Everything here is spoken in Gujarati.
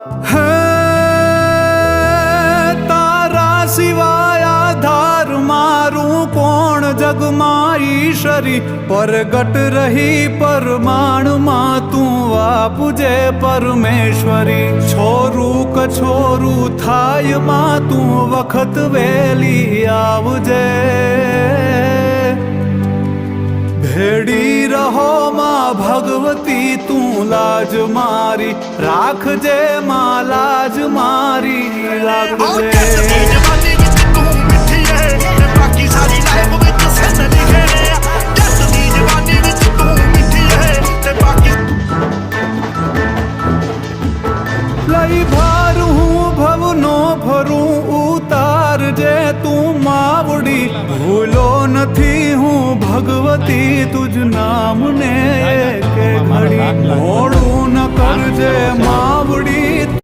હે તારા સિવાય આધાર મારું કોણ જગમાં ઈશ્વરી પરગટ રહી પરમાણમાં તું આપજે પરમેશ્વરી છોરું કછોરું થાય માં તું વખત વેલી આવજે ભેડી રહો માં ભગવતી તું લાજ મારી રાખજે માં લાજ મારી રાખજે લઈ ભાર હું ભવનો ભરું ઉતારજે તું માવડી ભૂલો નથી હું ભગવતી તુજ નામને કે ઘડી મોડું ન કરજે માવડી।